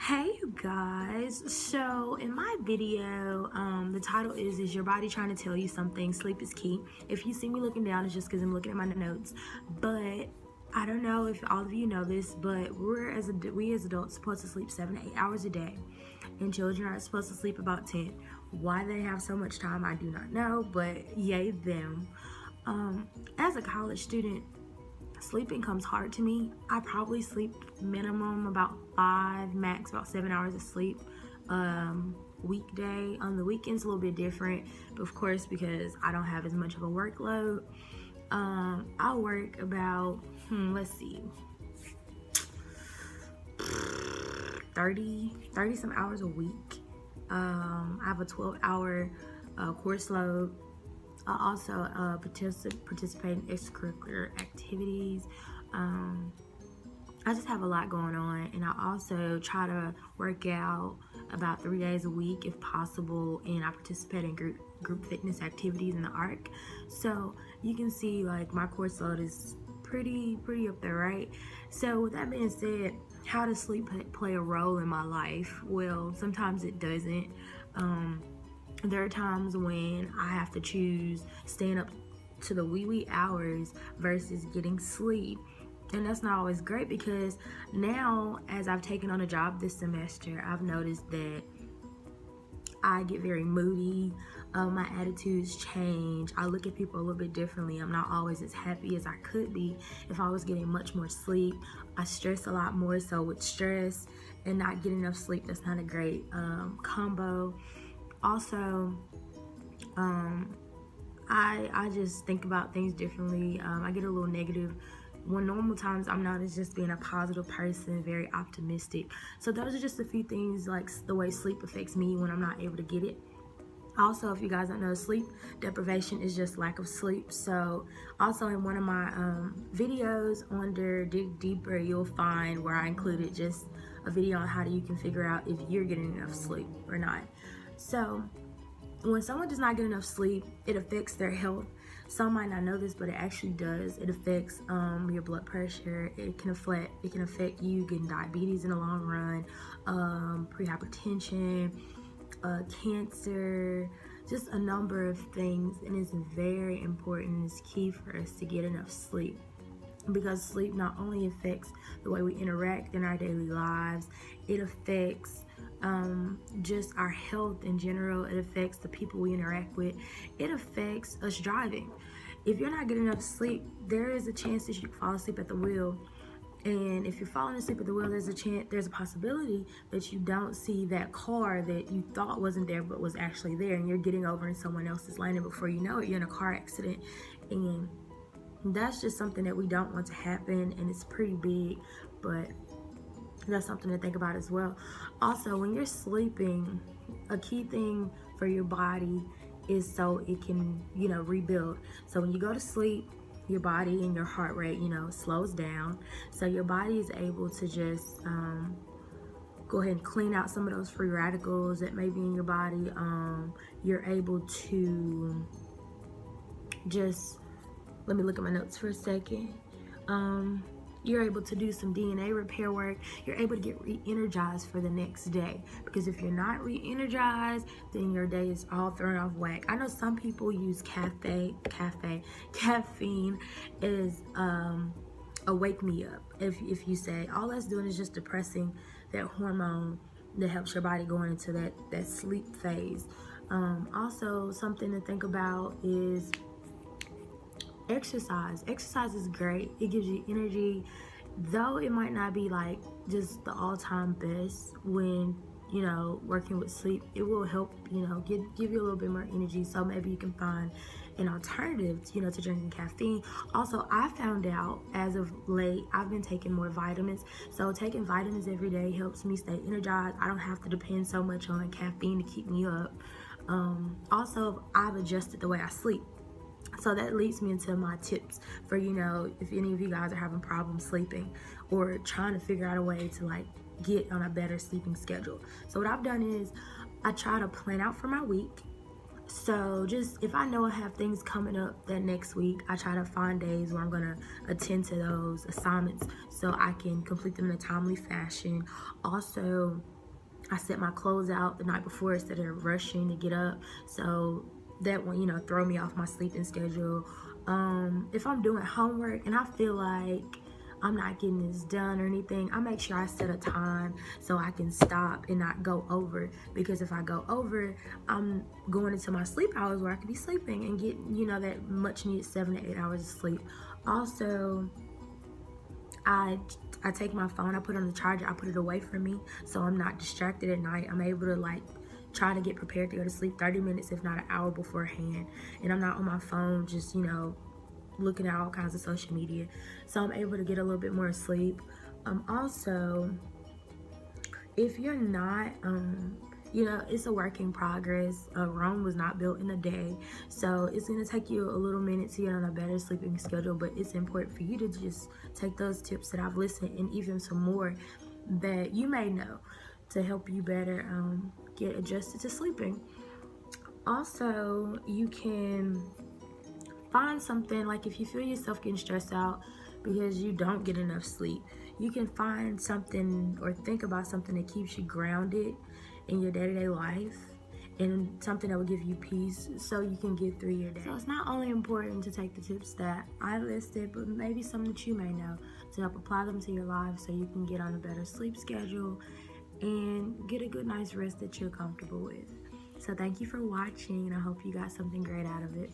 Hey you guys, so in my video, the title is your body trying to tell you something? Sleep is key. If you see me looking down, it's just because I'm looking at my notes. But I don't know if all of you know this, but we as adults supposed to sleep 7 to 8 hours a day, and children are supposed to sleep about 10. Why they have so much time, I do not know, but yay them. As a college student, sleeping comes hard to me. I probably sleep minimum about 5, max about 7 hours of sleep weekday. On the weekends a little bit different, but of course because I don't have as much of a workload. I work about let's see, 30 some hours a week. I have a 12-hour course load. I also participate in extracurricular activities. I just have a lot going on, and I also try to work out about 3 days a week if possible, and I participate in group fitness activities in the ARC. So you can see like my course load is pretty up there, right? So with that being said, how does sleep play a role in my life? Well, sometimes it doesn't. There are times when I have to choose staying up to the wee hours versus getting sleep. And that's not always great, because now as I've taken on a job this semester, I've noticed that I get very moody. My attitudes change. I look at people a little bit differently. I'm not always as happy as I could be if I was getting much more sleep. I stress a lot more, so with stress and not getting enough sleep, that's not a great combo. Also, I just think about things differently. I get a little negative. When normal times I'm not as just being a positive person, very optimistic. So those are just a few things, like the way sleep affects me when I'm not able to get it. Also, if you guys don't know, sleep deprivation is just lack of sleep. So also in one of my videos under Dig Deeper, you'll find where I included just a video on how you can figure out if you're getting enough sleep or not. So when someone does not get enough sleep, it affects their health. Some might not know this, but it actually does. It affects your blood pressure. It can affect you getting diabetes in the long run, pre-hypertension, cancer, just a number of things. And it's very important, it's key for us to get enough sleep, because sleep not only affects the way we interact in our daily lives, it affects just our health in general. It affects the people we interact with. It affects us driving. If you're not getting enough sleep, there is a chance that you fall asleep at the wheel. And if you're falling asleep at the wheel, there's a possibility that you don't see that car that you thought wasn't there but was actually there, and you're getting over in someone else's lane, and before you know it, you're in a car accident. And that's just something that we don't want to happen, and it's pretty big, but that's something to think about as well. Also, when you're sleeping, a key thing for your body is so it can, rebuild. So when you go to sleep, your body and your heart rate, slows down. So your body is able to just go ahead and clean out some of those free radicals that may be in your body. You're able to just, let me look at my notes for a second. You're able to do some DNA repair work. You're able to get re-energized for the next day, because if you're not re-energized, then your day is all thrown off whack. I know some people use caffeine as a wake me up. If you say all that's doing is just depressing that hormone that helps your body going into that sleep phase. Also, something to think about is exercise. Exercise is great. It gives you energy, though it might not be like just the all-time best when working with sleep. It will help give you a little bit more energy. So maybe you can find an alternative to drinking caffeine. Also, I found out as of late, I've been taking more vitamins. So taking vitamins every day helps me stay energized. I don't have to depend so much on caffeine to keep me up. Also, I've adjusted the way I sleep. So that leads me into my tips for, if any of you guys are having problems sleeping or trying to figure out a way to get on a better sleeping schedule. So what I've done is I try to plan out for my week. So just if I know I have things coming up that next week, I try to find days where I'm gonna attend to those assignments so I can complete them in a timely fashion. Also, I set my clothes out the night before instead of rushing to get up. So that will, throw me off my sleeping schedule. If I'm doing homework and I feel like I'm not getting this done or anything, I make sure I set a time so I can stop and not go over. Because if I go over, I'm going into my sleep hours where I could be sleeping and get, that much needed 7 to 8 hours of sleep. Also, I take my phone, I put it on the charger, I put it away from me so I'm not distracted at night. I'm able to try to get prepared to go to sleep 30 minutes, if not an hour beforehand. And I'm not on my phone just, looking at all kinds of social media. So I'm able to get a little bit more sleep. Also, if you're not, it's a work in progress. Rome was not built in a day. So it's going to take you a little minute to get on a better sleeping schedule, but it's important for you to just take those tips that I've listened and even some more that you may know to help you better get adjusted to sleeping. Also, you can find something, like if you feel yourself getting stressed out because you don't get enough sleep, you can find something or think about something that keeps you grounded in your day-to-day life and something that will give you peace so you can get through your day. So it's not only important to take the tips that I listed, but maybe some that you may know to help apply them to your life so you can get on a better sleep schedule and get a good night's rest that you're comfortable with. So thank you for watching, and I hope you got something great out of it.